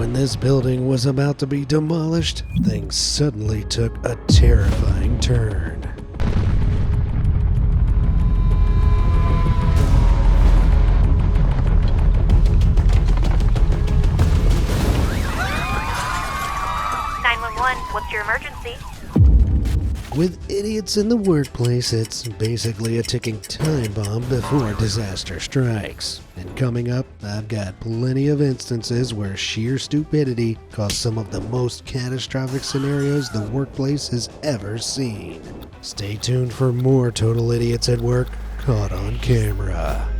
When this building was about to be demolished, things suddenly took a terrifying turn. What's your emergency? With idiots in the workplace, it's basically a ticking time bomb before disaster strikes. And coming up, I've got plenty of instances where sheer stupidity caused some of the most catastrophic scenarios the workplace has ever seen. Stay tuned for more total idiots at work caught on camera.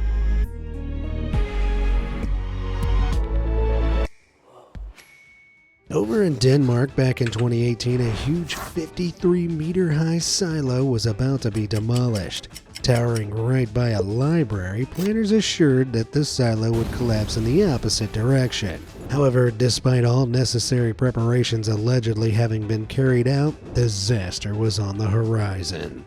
Over in Denmark back in 2018, a huge 53-meter-high silo was about to be demolished. Towering right by a library, planners assured that the silo would collapse in the opposite direction. However, despite all necessary preparations allegedly having been carried out, disaster was on the horizon.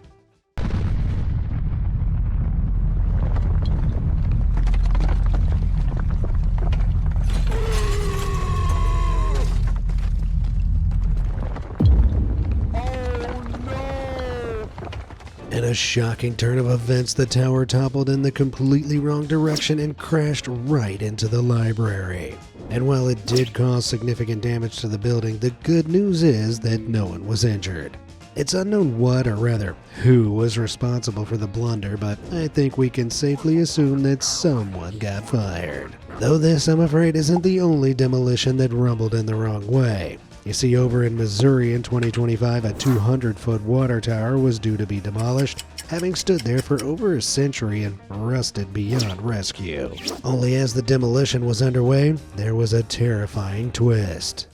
In a shocking turn of events, the tower toppled in the completely wrong direction and crashed right into the library. And while it did cause significant damage to the building, the good news is that no one was injured. It's unknown what, or rather, who was responsible for the blunder, but I think we can safely assume that someone got fired. Though this, I'm afraid, isn't the only demolition that rumbled in the wrong way. You see, over in Missouri in 2025, a 200-foot water tower was due to be demolished, having stood there for over a century and rusted beyond rescue. Only as the demolition was underway, there was a terrifying twist.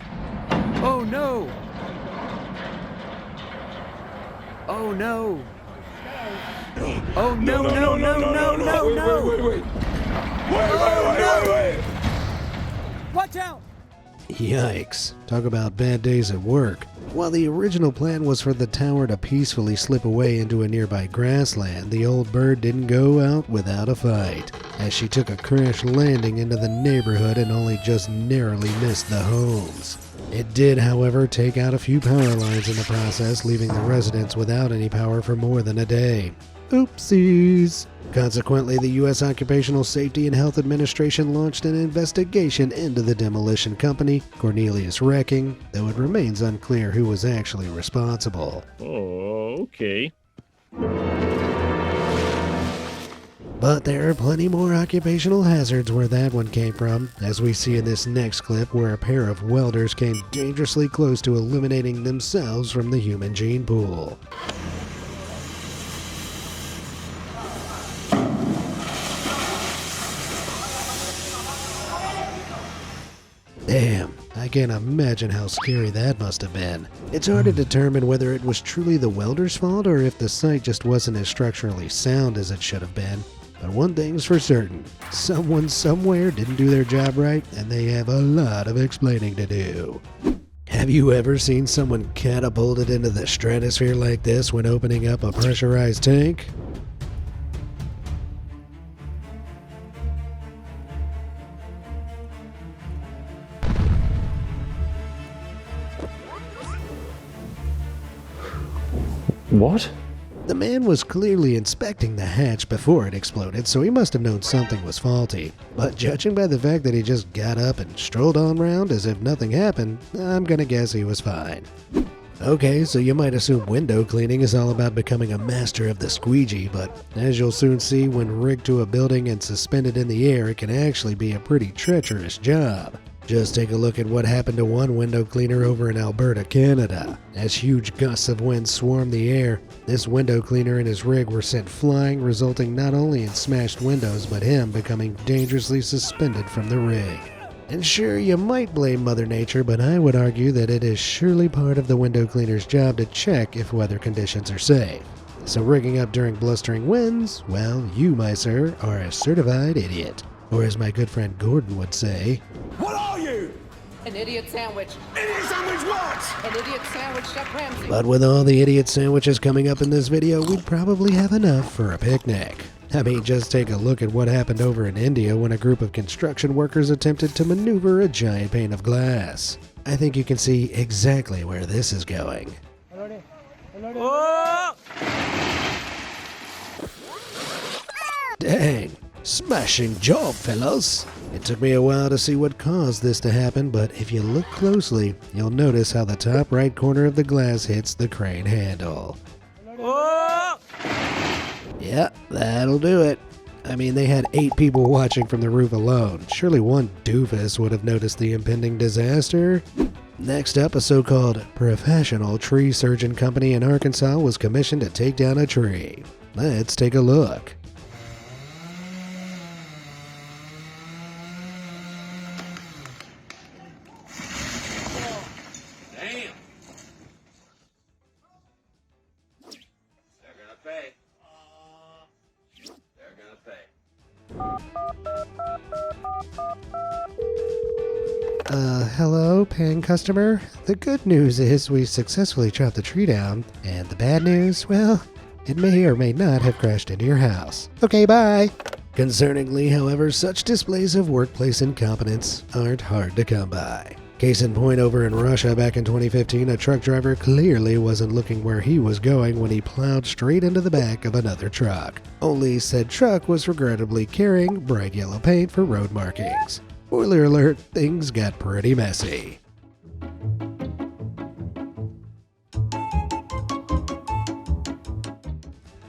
Oh no! Oh no! Oh no, no, no, no, no, no! Wait! Watch out! Yikes. Talk about bad days at work. While the original plan was for the tower to peacefully slip away into a nearby grassland, the old bird didn't go out without a fight, as she took a crash landing into the neighborhood and only just narrowly missed the homes. It did, however, take out a few power lines in the process, leaving the residents without any power for more than a day. Oopsies. Consequently, the U.S. Occupational Safety and Health Administration launched an investigation into the demolition company, Cornelius Wrecking, though it remains unclear who was actually responsible. Oh, okay. But there are plenty more occupational hazards where that one came from, as we see in this next clip where a pair of welders came dangerously close to eliminating themselves from the human gene pool. Damn, I can't imagine how scary that must have been. It's hard to determine whether it was truly the welder's fault or if the site just wasn't as structurally sound as it should have been. But one thing's for certain, someone somewhere didn't do their job right, and they have a lot of explaining to do. Have you ever seen someone catapulted into the stratosphere like this when opening up a pressurized tank? What? The man was clearly inspecting the hatch before it exploded, so he must have known something was faulty. But judging by the fact that he just got up and strolled on round as if nothing happened, I'm gonna guess he was fine. Okay, so you might assume window cleaning is all about becoming a master of the squeegee, but as you'll soon see when rigged to a building and suspended in the air, it can actually be a pretty treacherous job. Just take a look at what happened to one window cleaner over in Alberta, Canada. As huge gusts of wind swarmed the air, this window cleaner and his rig were sent flying, resulting not only in smashed windows, but him becoming dangerously suspended from the rig. And sure, you might blame Mother Nature, but I would argue that it is surely part of the window cleaner's job to check if weather conditions are safe. So rigging up during blustering winds, well, you, my sir, are a certified idiot. Or as my good friend Gordon would say, What are you? An idiot sandwich. Idiot sandwich what? An idiot sandwich, Chef Ramsay. but with all the idiot sandwiches coming up in this video, we'd probably have enough for a picnic. I mean, just take a look at what happened over in India when a group of construction workers attempted to maneuver a giant pane of glass. I think you can see exactly where this is going. Dang, smashing job, fellas. It took me a while to see what caused this to happen, but if you look closely, you'll notice how the top right corner of the glass hits the crane handle. Yeah, that'll do it. I mean, they had 8 people watching from the roof alone. Surely one doofus would have noticed the impending disaster. Next up, a so-called professional tree surgeon company in Arkansas was commissioned to take down a tree. Let's take a look. Damn. They're gonna pay. They're gonna pay. Hello, paying customer? The good news is we successfully chopped the tree down, and the bad news, well, it may or may not have crashed into your house. Okay, bye! Concerningly, however, such displays of workplace incompetence aren't hard to come by. Case in point, over in Russia back in 2015, a truck driver clearly wasn't looking where he was going when he plowed straight into the back of another truck. Only said truck was regrettably carrying bright yellow paint for road markings. Spoiler alert, things got pretty messy.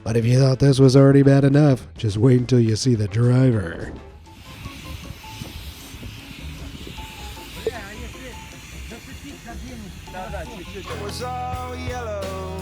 But if you thought this was already bad enough, just wait until you see the driver. It was all yellow.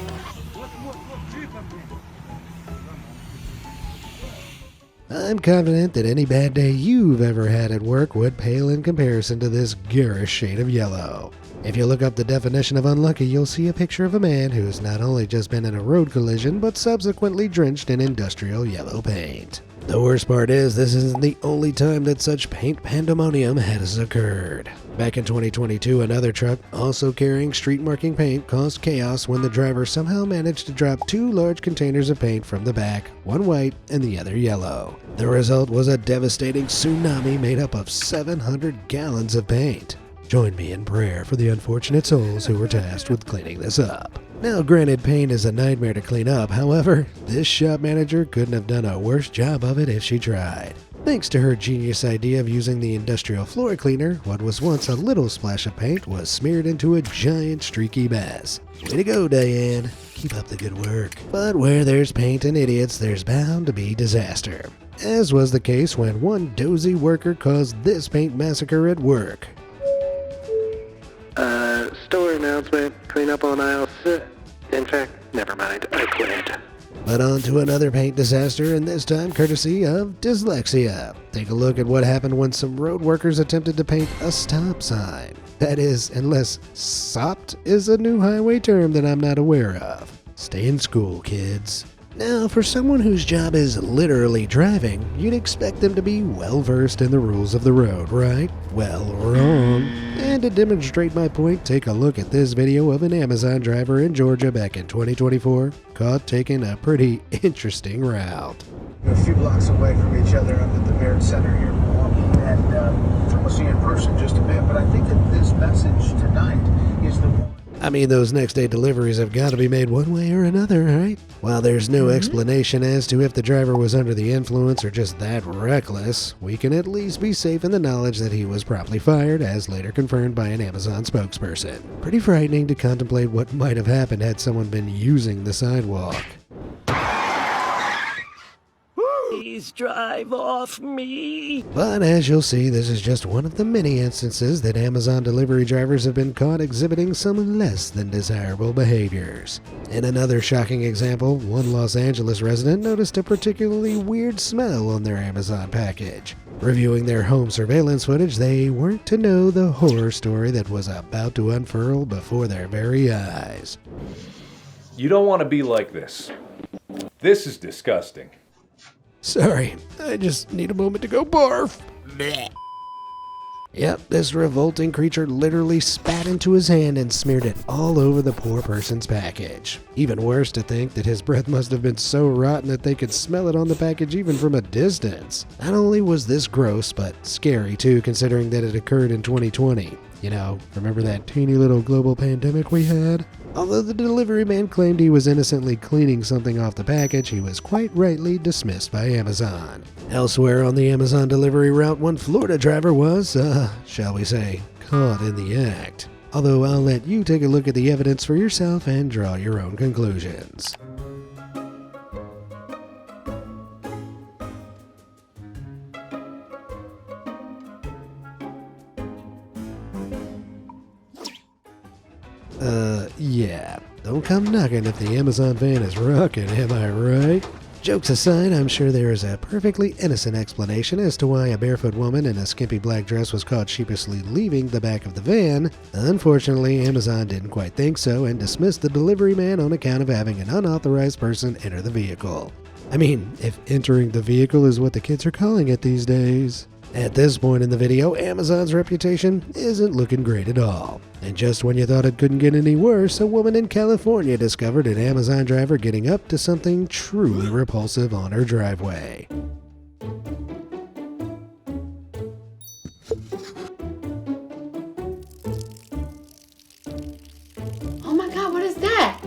I'm confident that any bad day you've ever had at work would pale in comparison to this garish shade of yellow. If you look up the definition of unlucky, you'll see a picture of a man who's not only just been in a road collision, but subsequently drenched in industrial yellow paint. The worst part is, this isn't the only time that such paint pandemonium has occurred. Back in 2022, another truck, also carrying street marking paint, caused chaos when the driver somehow managed to drop 2 large containers of paint from the back, one white and the other yellow. The result was a devastating tsunami made up of 700 gallons of paint. Join me in prayer for the unfortunate souls who were tasked with cleaning this up. Now, granted, paint is a nightmare to clean up. However, this shop manager couldn't have done a worse job of it if she tried. Thanks to her genius idea of using the industrial floor cleaner, what was once a little splash of paint was smeared into a giant streaky mess. Way to go, Diane. Keep up the good work. But where there's paint and idiots, there's bound to be disaster. As was the case when one dozy worker caused this paint massacre at work. Store announcement. Clean up on aisle 6. In fact, never mind. I quit. But on to another paint disaster, and this time courtesy of dyslexia. Take a look at what happened when some road workers attempted to paint a stop sign. That is, unless "sopped" is a new highway term that I'm not aware of. Stay in school, kids. Now, for someone whose job is literally driving, you'd expect them to be well-versed in the rules of the road, right? Well, wrong. And to demonstrate my point, take a look at this video of an Amazon driver in Georgia back in 2024, caught taking a pretty interesting route. A few blocks away from each other. I'm at the Barrett Center here in Milwaukee, and we'll see you in person in just a bit. But I think that this message tonight is the one. I mean, those next day deliveries have got to be made one way or another, right? While there's no explanation as to if the driver was under the influence or just that reckless, we can at least be safe in the knowledge that he was promptly fired, as later confirmed by an Amazon spokesperson. Pretty frightening to contemplate what might have happened had someone been using the sidewalk. Please drive off me. But as you'll see, this is just one of the many instances that Amazon delivery drivers have been caught exhibiting some less than desirable behaviors. In another shocking example, one Los Angeles resident noticed a particularly weird smell on their Amazon package. Reviewing their home surveillance footage, they weren't to know the horror story that was about to unfurl before their very eyes. You don't want to be like this. This is disgusting. Sorry, I just need a moment to go barf. Yep, this revolting creature literally spat into his hand and smeared it all over the poor person's package. Even worse to think that his breath must have been so rotten that they could smell it on the package even from a distance. Not only was this gross, but scary too, considering that it occurred in 2020. You know, remember that teeny little global pandemic we had? Although the delivery man claimed he was innocently cleaning something off the package, he was quite rightly dismissed by Amazon. Elsewhere on the Amazon delivery route, one Florida driver was, shall we say, caught in the act. Although I'll let you take a look at the evidence for yourself and draw your own conclusions. Yeah. Don't come knocking if the Amazon van is rocking, am I right? Jokes aside, I'm sure there is a perfectly innocent explanation as to why a barefoot woman in a skimpy black dress was caught sheepishly leaving the back of the van. Unfortunately, Amazon didn't quite think so and dismissed the delivery man on account of having an unauthorized person enter the vehicle. I mean, if entering the vehicle is what the kids are calling it these days. At this point in the video, Amazon's reputation isn't looking great at all. And just when you thought it couldn't get any worse, a woman in California discovered an Amazon driver getting up to something truly repulsive on her driveway. Oh my God, what is that?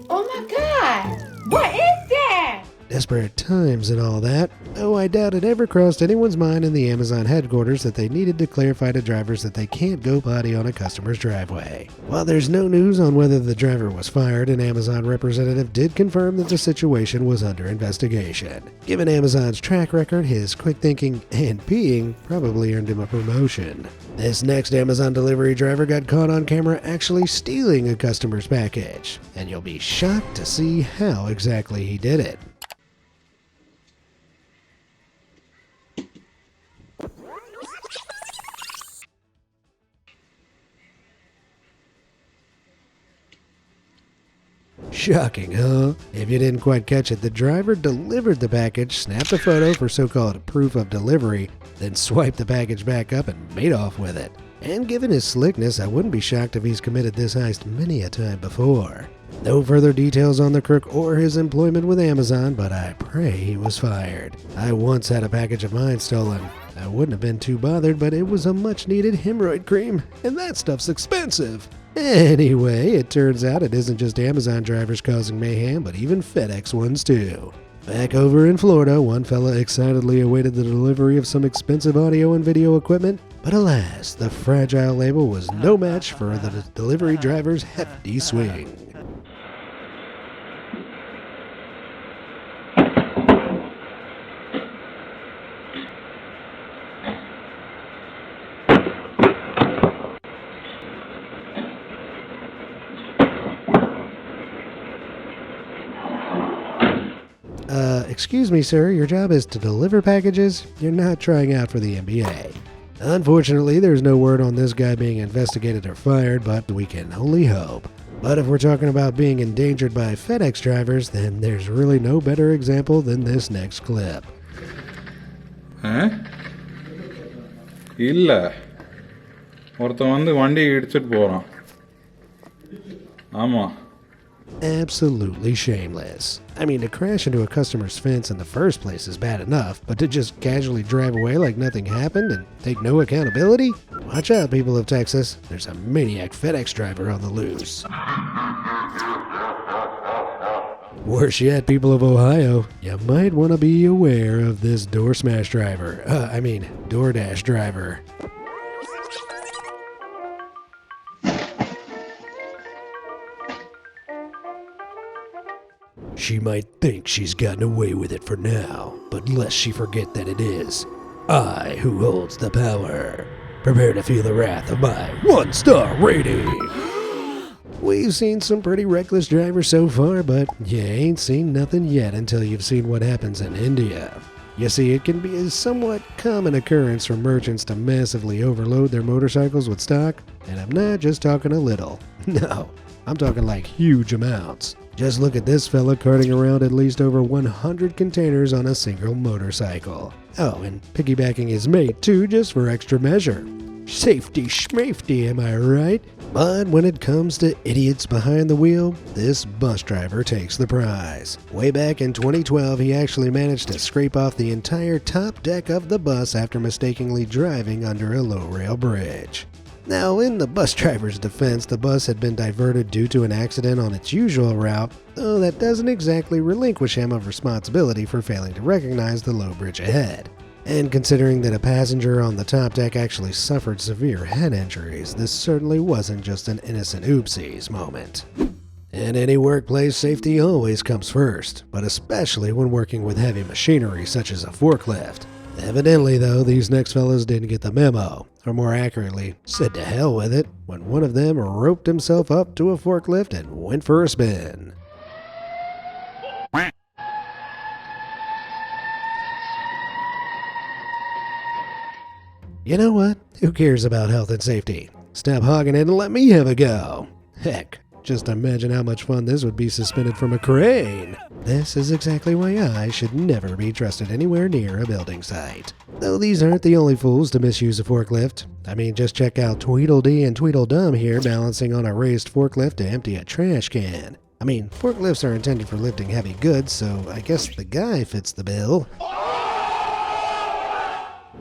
Oh my God, what is that? Desperate times and all that. Oh, I doubt it ever crossed anyone's mind in the Amazon headquarters that they needed to clarify to drivers that they can't go potty on a customer's driveway. While there's no news on whether the driver was fired, an Amazon representative did confirm that the situation was under investigation. Given Amazon's track record, his quick thinking and peeing probably earned him a promotion. This next Amazon delivery driver got caught on camera actually stealing a customer's package, and you'll be shocked to see how exactly he did it. Shocking, huh? If you didn't quite catch it, the driver delivered the package, snapped a photo for so-called proof of delivery, then swiped the package back up and made off with it. And given his slickness, I wouldn't be shocked if he's committed this heist many a time before. No further details on the crook or his employment with Amazon, but I pray he was fired. I once had a package of mine stolen. I wouldn't have been too bothered, but it was a much-needed hemorrhoid cream, and that stuff's expensive. Anyway, it turns out it isn't just Amazon drivers causing mayhem, but even FedEx ones too. Back over in Florida, one fella excitedly awaited the delivery of some expensive audio and video equipment, but alas, the fragile label was no match for the delivery driver's hefty swing. Excuse me, sir, your job is to deliver packages? You're not trying out for the NBA. Unfortunately, there's no word on this guy being investigated or fired, but we can only hope. But if we're talking about being endangered by FedEx drivers, then there's really no better example than this next clip. இல்ல ஒருத்தன் வந்து வண்டி இடிச்சிட்டு போறான். ஆமா. Absolutely shameless. I mean, to crash into a customer's fence in the first place is bad enough, but to just casually drive away like nothing happened and take no accountability? Watch out, people of Texas. There's a maniac FedEx driver on the loose. Worse yet, people of Ohio, you might want to be aware of this door smash driver. DoorDash driver. She might think she's gotten away with it for now, but lest she forget that it is I who holds the power. Prepare to feel the wrath of my 1-star rating. We've seen some pretty reckless drivers so far, but you ain't seen nothing yet until you've seen what happens in India. You see, it can be a somewhat common occurrence for merchants to massively overload their motorcycles with stock, and I'm not just talking a little. No, I'm talking like huge amounts. Just look at this fella carting around at least over 100 containers on a single motorcycle. Oh, and piggybacking his mate too, just for extra measure. Safety schmafety, am I right? But when it comes to idiots behind the wheel, this bus driver takes the prize. Way back in 2012, he actually managed to scrape off the entire top deck of the bus after mistakenly driving under a low-rail bridge. Now, in the bus driver's defense, the bus had been diverted due to an accident on its usual route, though that doesn't exactly relinquish him of responsibility for failing to recognize the low bridge ahead. And considering that a passenger on the top deck actually suffered severe head injuries, this certainly wasn't just an innocent oopsies moment. In any workplace, safety always comes first, but especially when working with heavy machinery such as a forklift. Evidently, though, these next fellows didn't get the memo, or more accurately, said to hell with it, when one of them roped himself up to a forklift and went for a spin. You know what? Who cares about health and safety? Stop hogging it and let me have a go. Heck, just imagine how much fun this would be suspended from a crane. This is exactly why I should never be trusted anywhere near a building site. Though these aren't the only fools to misuse a forklift. I mean, just check out Tweedledee and Tweedledum here balancing on a raised forklift to empty a trash can. I mean, forklifts are intended for lifting heavy goods, so I guess the guy fits the bill.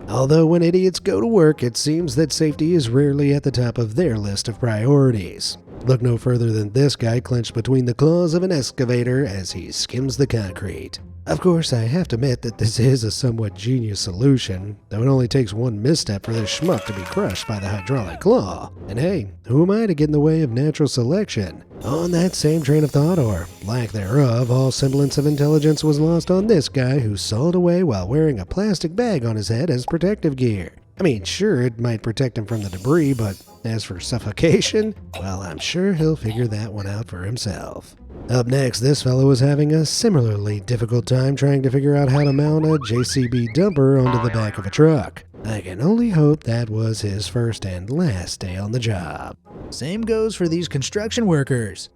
Although when idiots go to work, it seems that safety is rarely at the top of their list of priorities. Look no further than this guy clenched between the claws of an excavator as he skims the concrete. Of course, I have to admit that this is a somewhat genius solution, though it only takes one misstep for this schmuck to be crushed by the hydraulic claw. And hey, who am I to get in the way of natural selection? On that same train of thought, or lack thereof, all semblance of intelligence was lost on this guy who sawed away while wearing a plastic bag on his head as protective gear. I mean, sure, it might protect him from the debris, but as for suffocation, well, I'm sure he'll figure that one out for himself. Up next, this fellow was having a similarly difficult time trying to figure out how to mount a JCB dumper onto the back of a truck. I can only hope that was his first and last day on the job. Same goes for these construction workers.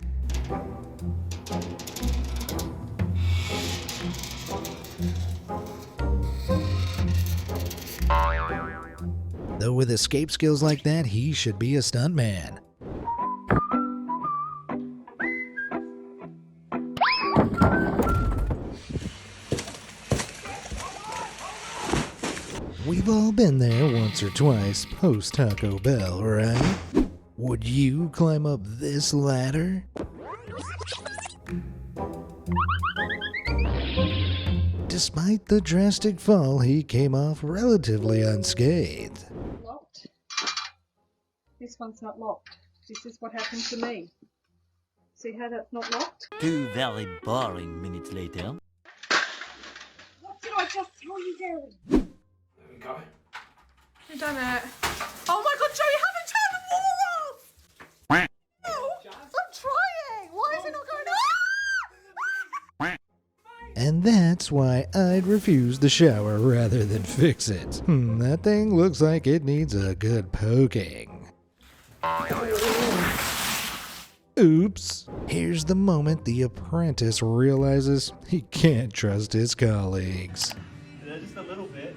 Though with escape skills like that, he should be a stuntman. We've all been there once or twice post Taco Bell, right? Would you climb up this ladder? Despite the drastic fall, he came off relatively unscathed. Locked. This one's not locked. This is what happened to me. See how that's not locked? 2 very boring minutes later. What did I just tell you, Darren? There we go. You done it. Oh my god, Joe, you haven't turned the wall off! No, I'm trying! Why is it not going on? And that's why I'd refuse the shower rather than fix it. That thing looks like it needs a good poking. Oops. Here's the moment the apprentice realizes he can't trust his colleagues. Just a little bit.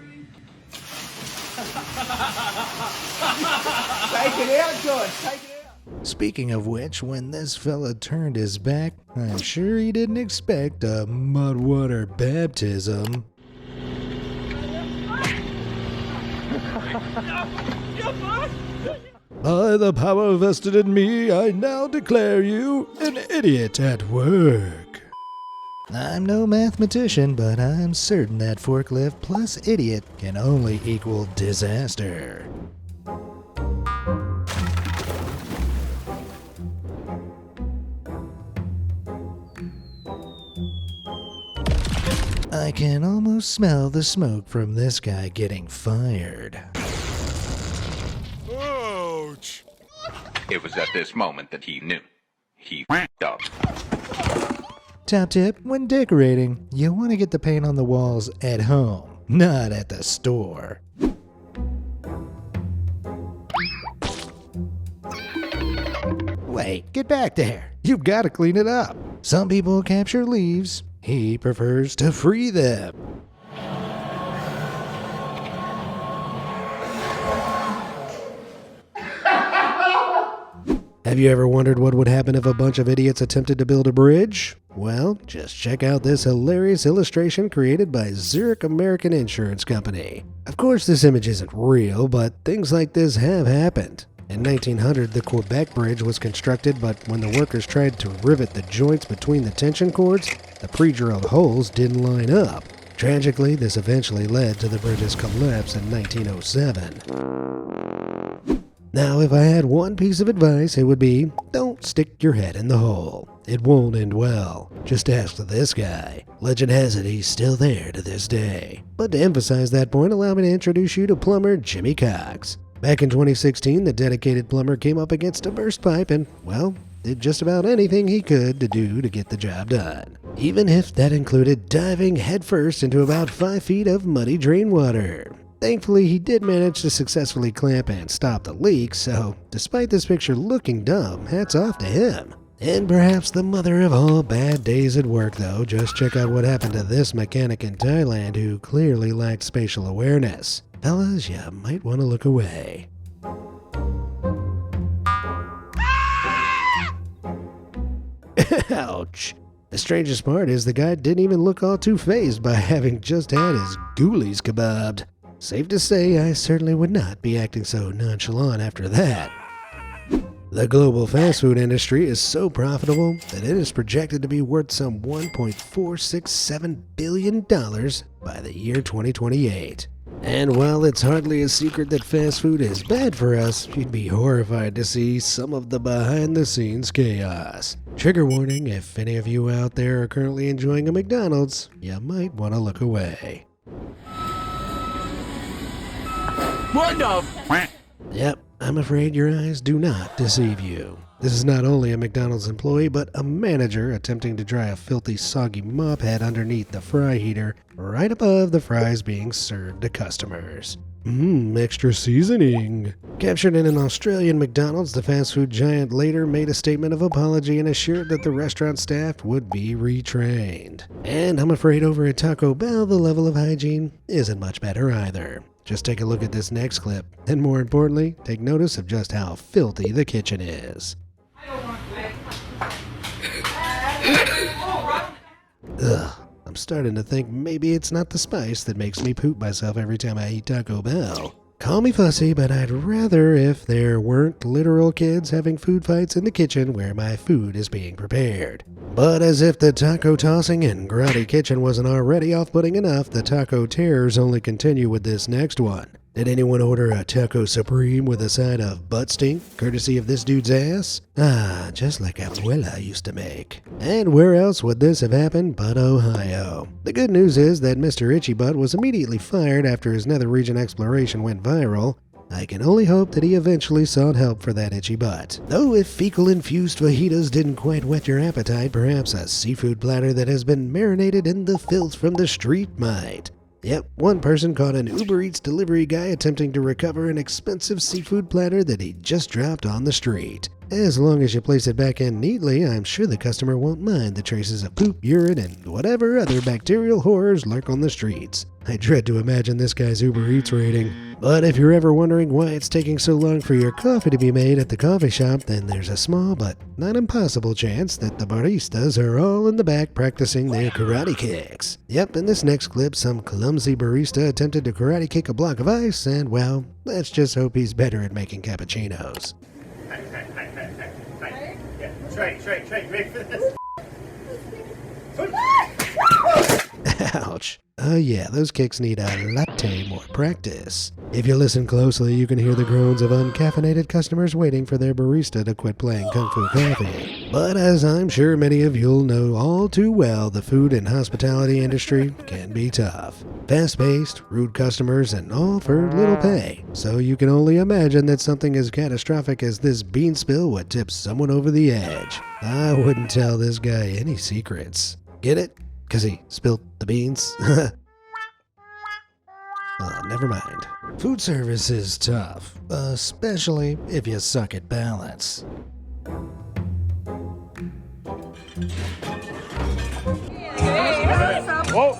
Take it out, George. Take it out. Speaking of which, when this fella turned his back, I'm sure he didn't expect a mudwater baptism. By the power vested in me, I now declare you an idiot at work. I'm no mathematician, but I'm certain that forklift plus idiot can only equal disaster. I can almost smell the smoke from this guy getting fired. Ouch! It was at this moment that he knew. He f***ed up. Top tip, when decorating, you want to get the paint on the walls at home, not at the store. Wait, get back there. You've got to clean it up. Some people capture leaves. He prefers to free them. Have you ever wondered what would happen if a bunch of idiots attempted to build a bridge? Well, just check out this hilarious illustration created by Zurich American Insurance Company. Of course, this image isn't real, but things like this have happened. In 1900, the Quebec Bridge was constructed, but when the workers tried to rivet the joints between the tension cords, the pre-drilled holes didn't line up. Tragically, this eventually led to the bridge's collapse in 1907. Now, if I had one piece of advice, it would be, don't stick your head in the hole. It won't end well. Just ask this guy. Legend has it he's still there to this day. But to emphasize that point, allow me to introduce you to plumber Jimmy Cox. Back in 2016, the dedicated plumber came up against a burst pipe and, well, did just about anything he could to get the job done. Even if that included diving headfirst into about 5 feet of muddy drain water. Thankfully, he did manage to successfully clamp and stop the leak, so despite this picture looking dumb, hats off to him. And perhaps the mother of all bad days at work, though, just check out what happened to this mechanic in Thailand who clearly lacked spatial awareness. Fellas, you might want to look away. Ouch. The strangest part is the guy didn't even look all too fazed by having just had his ghoulies kebabbed. Safe to say, I certainly would not be acting so nonchalant after that. The global fast food industry is so profitable that it is projected to be worth some $1.467 billion by the year 2028. And while it's hardly a secret that fast food is bad for us, you'd be horrified to see some of the behind-the-scenes chaos. Trigger warning, if any of you out there are currently enjoying a McDonald's, you might want to look away. What the? Yep, I'm afraid your eyes do not deceive you. This is not only a McDonald's employee, but a manager attempting to dry a filthy, soggy mop head underneath the fry heater, right above the fries being served to customers. Extra seasoning. Captured in an Australian McDonald's, the fast food giant later made a statement of apology and assured that the restaurant staff would be retrained. And I'm afraid over at Taco Bell, the level of hygiene isn't much better either. Just take a look at this next clip, and more importantly, take notice of just how filthy the kitchen is. Ugh, I'm starting to think maybe it's not the spice that makes me poop myself every time I eat Taco Bell. Call me fussy, but I'd rather if there weren't literal kids having food fights in the kitchen where my food is being prepared. But as if the taco tossing and grotty kitchen wasn't already off-putting enough, the taco terrors only continue with this next one. Did anyone order a taco supreme with a side of butt stink, courtesy of this dude's ass? Ah, just like Abuela used to make. And where else would this have happened but Ohio? The good news is that Mr. Itchy Butt was immediately fired after his nether region exploration went viral. I can only hope that he eventually sought help for that itchy butt. Though if fecal-infused fajitas didn't quite whet your appetite, perhaps a seafood platter that has been marinated in the filth from the street might. Yep, one person caught an Uber Eats delivery guy attempting to recover an expensive seafood platter that he just dropped on the street. As long as you place it back in neatly, I'm sure the customer won't mind the traces of poop, urine, and whatever other bacterial horrors lurk on the streets. I dread to imagine this guy's Uber Eats rating. But if you're ever wondering why it's taking so long for your coffee to be made at the coffee shop, then there's a small but not impossible chance that the baristas are all in the back practicing their karate kicks. Yep, in this next clip, some clumsy barista attempted to karate kick a block of ice, and well, let's just hope he's better at making cappuccinos. Straight, ready for this? Ouch. Oh yeah, those kicks need a latte more practice. If you listen closely, you can hear the groans of uncaffeinated customers waiting for their barista to quit playing Kung Fu Coffee. But as I'm sure many of you'll know all too well, the food and hospitality industry can be tough. Fast-paced, rude customers, and all for little pay. So you can only imagine that something as catastrophic as this bean spill would tip someone over the edge. I wouldn't tell this guy any secrets. Get it? 'Cause he spilled the beans? Oh, never mind. Food service is tough, especially if you suck at balance. Whoa!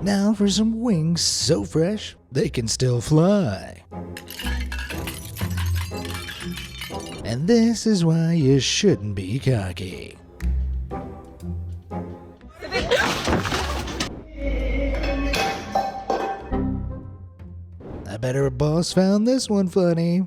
Now for some wings so fresh they can still fly. And this is why you shouldn't be cocky. I bet her boss found this one funny.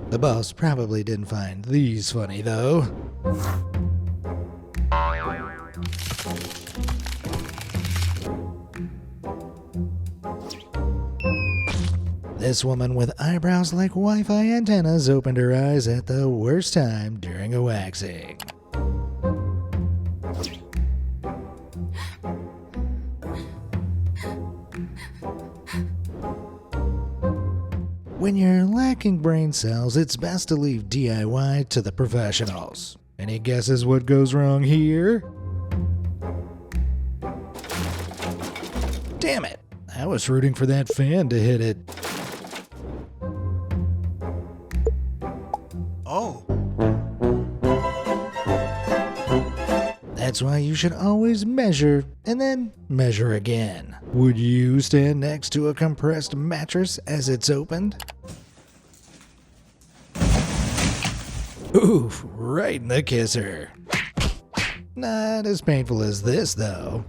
The boss probably didn't find these funny, though. This woman with eyebrows like Wi-Fi antennas opened her eyes at the worst time during a waxing. When you're lacking brain cells, it's best to leave DIY to the professionals. Any guesses what goes wrong here? Damn it! I was rooting for that fan to hit it. Oh. That's why you should always measure and then measure again. Would you stand next to a compressed mattress as it's opened? Oof, right in the kisser. Not as painful as this, though.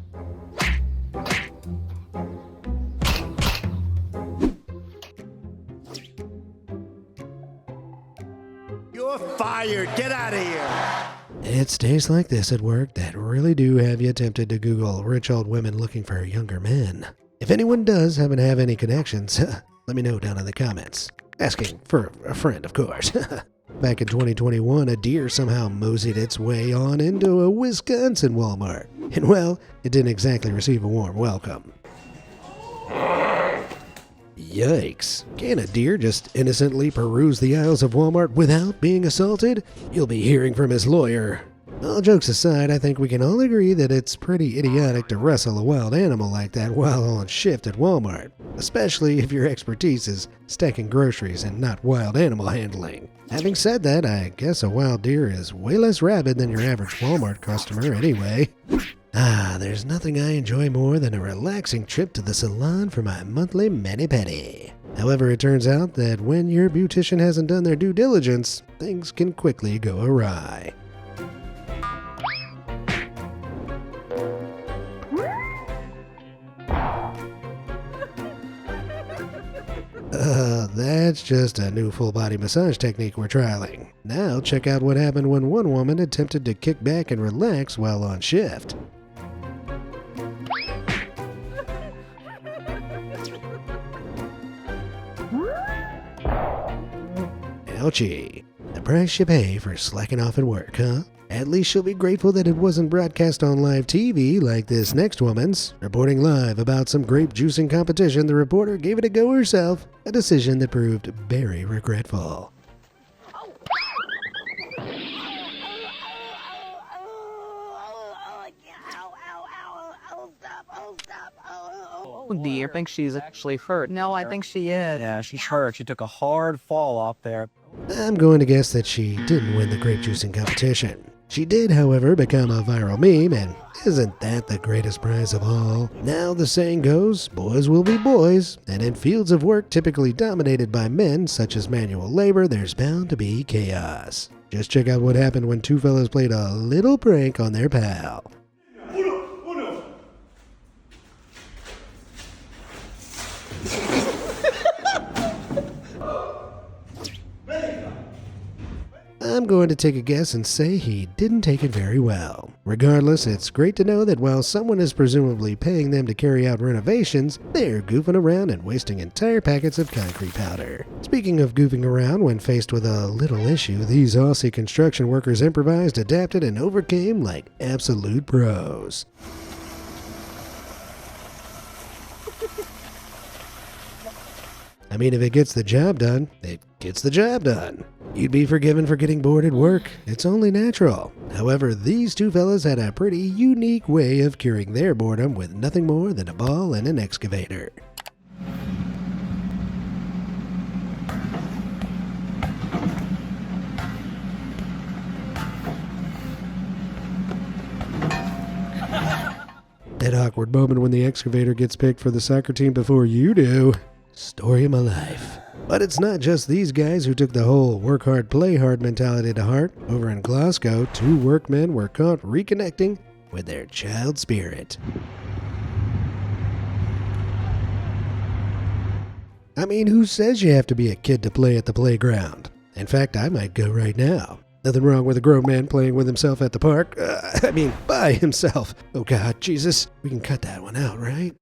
You're fired. Get out of here. It's days like this at work that really do have you tempted to Google rich old women looking for younger men. If anyone does happen to have any connections, let me know down in the comments. Asking for a friend, of course. Back in 2021, a deer somehow moseyed its way on into a Wisconsin Walmart. And well, it didn't exactly receive a warm welcome. Yikes. Can a deer just innocently peruse the aisles of Walmart without being assaulted? You'll be hearing from his lawyer. All jokes aside, I think we can all agree that it's pretty idiotic to wrestle a wild animal like that while on shift at Walmart, especially if your expertise is stacking groceries and not wild animal handling. Having said that, I guess a wild deer is way less rabid than your average Walmart customer anyway. There's nothing I enjoy more than a relaxing trip to the salon for my monthly mani-pedi. However, it turns out that when your beautician hasn't done their due diligence, things can quickly go awry. That's just a new full-body massage technique we're trialing. Now check out what happened when one woman attempted to kick back and relax while on shift. Ouchie. The price you pay for slacking off at work, huh? At least she'll be grateful that it wasn't broadcast on live TV like this next woman's. Reporting live about some grape juicing competition, the reporter gave it a go herself, a decision that proved very regretful. Oh dear, I think she's actually hurt. No, I think she is. Yeah, she's hurt. She took a hard fall off there. I'm going to guess that she didn't win the grape juicing competition. She did, however, become a viral meme, and isn't that the greatest prize of all? Now the saying goes, boys will be boys, and in fields of work typically dominated by men, such as manual labor, there's bound to be chaos. Just check out what happened when two fellas played a little prank on their pal. I'm going to take a guess and say he didn't take it very well. Regardless, it's great to know that while someone is presumably paying them to carry out renovations, they're goofing around and wasting entire packets of concrete powder. Speaking of goofing around, when faced with a little issue, these Aussie construction workers improvised, adapted, and overcame like absolute pros. I mean, if it gets the job done, it gets the job done. You'd be forgiven for getting bored at work. It's only natural. However, these two fellas had a pretty unique way of curing their boredom with nothing more than a ball and an excavator. That awkward moment when the excavator gets picked for the soccer team before you do. Story of my life. But it's not just these guys who took the whole work hard, play hard mentality to heart. Over in Glasgow, two workmen were caught reconnecting with their child spirit. I mean, who says you have to be a kid to play at the playground? In fact, I might go right now. Nothing wrong with a grown man playing with himself at the park. By himself. Oh God, Jesus. We can cut that one out, right?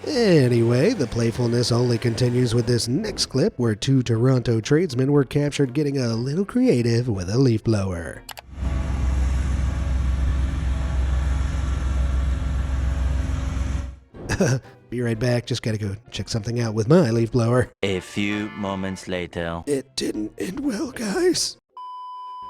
Anyway, the playfulness only continues with this next clip where two Toronto tradesmen were captured getting a little creative with a leaf blower. Be right back, just gotta go check something out with my leaf blower. A few moments later. It didn't end well, guys.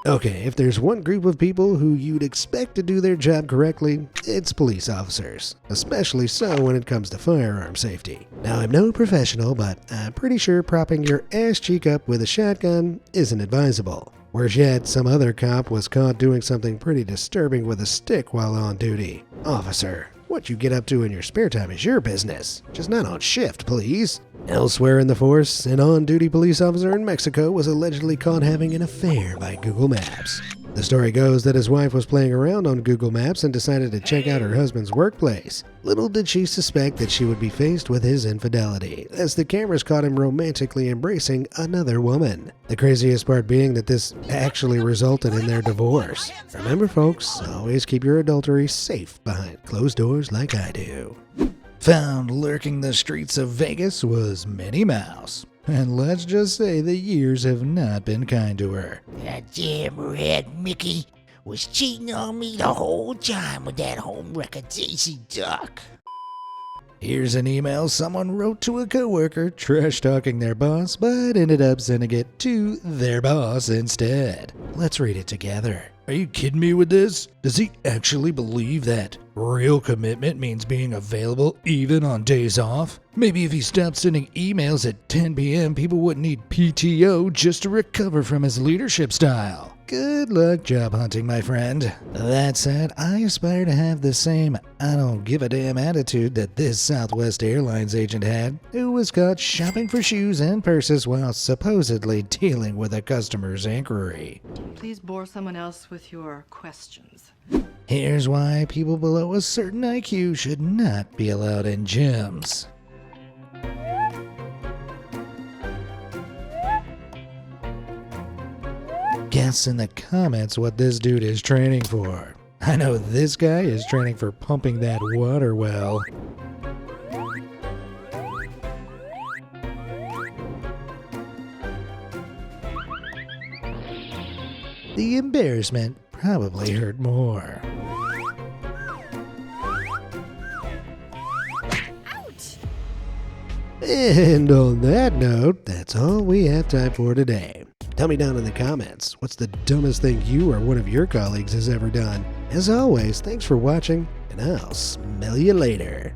Okay, if there's one group of people who you'd expect to do their job correctly, it's police officers, especially so when it comes to firearm safety. Now, I'm no professional, but I'm pretty sure propping your ass cheek up with a shotgun isn't advisable. Worse yet, some other cop was caught doing something pretty disturbing with a stick while on duty. Officer, what you get up to in your spare time is your business, just not on shift, please. Elsewhere in the force, an on-duty police officer in Mexico was allegedly caught having an affair by Google Maps. The story goes that his wife was playing around on Google Maps and decided to check out her husband's workplace. Little did she suspect that she would be faced with his infidelity, as the cameras caught him romantically embracing another woman. The craziest part being that this actually resulted in their divorce. Remember, folks, always keep your adultery safe behind closed doors like I do. Found lurking the streets of Vegas was Minnie Mouse. And let's just say the years have not been kind to her. That damn red Mickey was cheating on me the whole time with that homewrecker Daisy Duck. Here's an email someone wrote to a coworker trash-talking their boss, but ended up sending it to their boss instead. Let's read it together. Are you kidding me with this? Does he actually believe that real commitment means being available even on days off? Maybe if he stopped sending emails at 10 p.m., people wouldn't need PTO just to recover from his leadership style. Good luck job hunting, my friend. That said, I aspire to have the same I don't give a damn attitude that this Southwest Airlines agent had, who was caught shopping for shoes and purses while supposedly dealing with a customer's inquiry. Please bore someone else with your questions. Here's why people below a certain IQ should not be allowed in gyms. Guess in the comments what this dude is training for. I know this guy is training for pumping that water well. The embarrassment probably hurt more. And on that note, that's all we have time for today. Tell me down in the comments, what's the dumbest thing you or one of your colleagues has ever done? As always, thanks for watching, and I'll smell you later.